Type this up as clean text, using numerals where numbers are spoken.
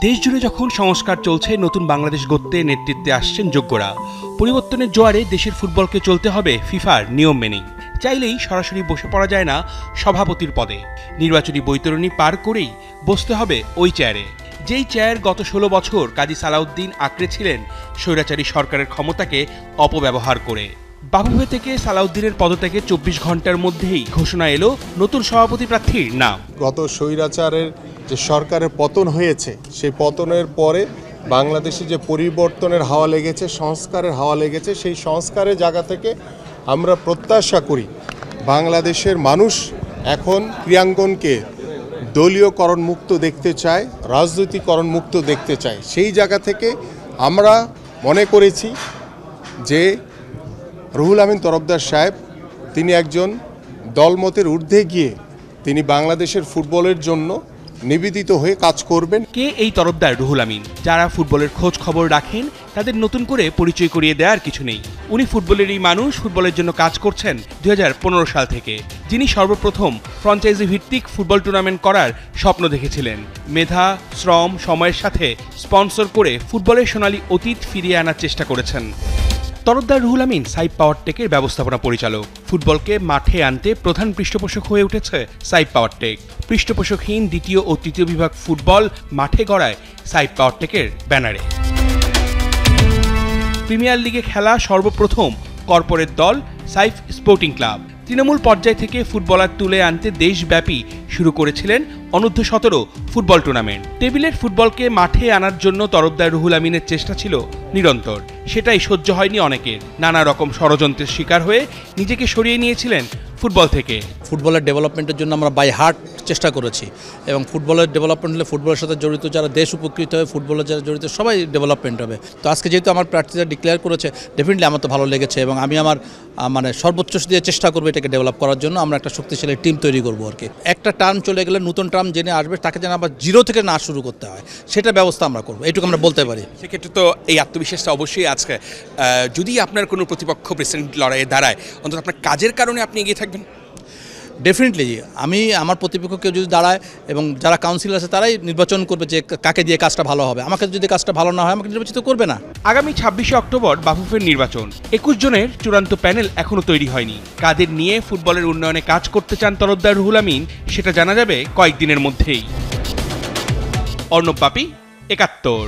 দেশজুড়ে যখন সংস্কার চলছে, নতুন বাংলাদেশ গড়তে নেতৃত্বে আসছেন যোগ্যরা। পরিবর্তনের জোয়ারে দেশের ফুটবলকে চলতে হবে ফিফার নিয়ম মেনেই। চাইলেই সরাসরি বসে পড়া যায় না সভাপতির পদে। নির্বাচনী বৈতরণী পার করেই বসতে হবে ওই চেয়ারে, যেই চেয়ার গত 16 বছর কাজী সালাউদ্দিন আঁকড়েছিলেন স্বৈরাচারী সরকারের ক্ষমতাকে অপব্যবহার করে। বাফুফে থেকে সালাউদ্দিনের পদত্যাগে 24 ঘন্টার মধ্যেই ঘোষণা এলো নতুন সভাপতি প্রার্থীর নাম। গত স্বৈরাচারের যে সরকারের পতন হয়েছে, সেই পতনের পরে বাংলাদেশে যে পরিবর্তনের হাওয়া লেগেছে, সংস্কারের হাওয়া লেগেছে, সেই সংস্কারের জায়গা থেকে আমরা প্রত্যাশা করি বাংলাদেশের মানুষ এখন ক্রীড়াঙ্গনকে দলীয়করণ মুক্ত দেখতে চায়, রাজনৈতিকরণ মুক্ত দেখতে চায়। সেই জায়গা থেকে আমরা মনে করেছি যে রুহুল আমিন তরফদার সাহেব তিনি একজন দলমতের ঊর্ধ্বে গিয়ে তিনি বাংলাদেশের ফুটবলের জন্য নিবেদিত হয়ে কাজ করবেন। কে এই তরফদার রুহুল আমিন? যারা ফুটবলের খোঁজ খবর রাখেন তাদের নতুন করে পরিচয় করিয়ে দেওয়ার কিছু নেই। উনি ফুটবলেরই মানুষ, ফুটবলের জন্য কাজ করছেন 2015 সাল থেকে। যিনি সর্বপ্রথম ফ্র্যাঞ্চাইজি ভিত্তিক ফুটবল টুর্নামেন্ট করার স্বপ্ন দেখেছিলেন। মেধা, শ্রম, সময়ের সাথে স্পন্সর করে ফুটবলের সোনালী অতীত ফিরিয়ে আনার চেষ্টা করেছেন। তরফদার রুহুল আমিন সাইপ পাওয়ারটেকের ব্যবস্থাপনা পরিচালক। ফুটবলকে মাঠে আনতে প্রধান পৃষ্ঠপোষক হয়ে উঠেছে সাইপ পাওয়ারটেক। পৃষ্ঠপোষকহীন দ্বিতীয় ও তৃতীয় বিভাগ ফুটবল মাঠে গড়ায় সাইপ পাওয়ারটেকের ব্যানারে। প্রিমিয়ার লিগে খেলা সর্বপ্রথম কর্পোরেট দল সাইফ স্পোর্টিং ক্লাব। তৃণমূল পর্যায় থেকে ফুটবলার তুলে আনতে দেশব্যাপী শুরু করেছিলেন অনূর্ধ্ব 17 ফুটবল টুর্নামেন্ট। টেবিলের ফুটবলকে মাঠে আনার জন্য তরফদার রুহুল আমিনের চেষ্টা ছিল নিরন্তর। সেটাই সহ্য হয়নি অনেকের। নানা রকম ষড়যন্ত্রের শিকার হয়ে নিজেকে সরিয়ে নিয়েছিলেন ফুটবল থেকে। ফুটবলের ডেভেলপমেন্টের জন্য আমরা বাই হার্ট চেষ্টা করেছি, এবং ফুটবলের ডেভেলপমেন্ট হলে ফুটবলের সাথে জড়িত যারা দেশ উপকৃত হবে, ফুটবলের যারা জড়িত সবাই ডেভেলপমেন্ট হবে। তো আজকে যেহেতু আমার প্রার্থীরা ডিক্লেয়ার করেছে, ডেফিনেটলি আমার তো ভালো লেগেছে, এবং আমি আমার সর্বোচ্চ দিয়ে চেষ্টা করবো এটাকে ডেভেলপ করার জন্য। আমরা একটা শক্তিশালী টিম তৈরি করবো আর কি। একটা টার্ম চলে গেলে নতুন টার্ম জেনে আসবে, তাকে যেন আবার জিরো থেকে না শুরু করতে হয়, সেটা ব্যবস্থা আমরা করবো, এইটুকু আমরা বলতে পারি। সেক্ষেত্রে তো এই আত্মবিশ্বাসটা অবশ্যই আজকে, যদি আপনার কোনো প্রতিপক্ষ প্রেসিডেন্ট লড়াইয়ে দাঁড়ায়, অন্তত আপনার কাজের কারণে আপনি এগিয়ে থাকবেন। ডেফিনেটলি আমি আমার প্রতিপক্ষ কেউ যদি দাঁড়ায়, এবং যারা কাউন্সিলর আছে তারাই নির্বাচন করবে যে কাকে দিয়ে কাজটা ভালো হবে। আমাকে যদি কাজটা ভালো না হয়, আমাকে নির্বাচিত করবে না। আগামী 26শে অক্টোবর বাফুফের নির্বাচন। 21 জনের চূড়ান্ত প্যানেল এখনো তৈরি হয়নি। কাদের নিয়ে ফুটবলের উন্নয়নে কাজ করতে চান তরফদার রুহুল আমিন, সেটা জানা যাবে কয়েকদিনের মধ্যেই। অর্ণব পাপি, 71।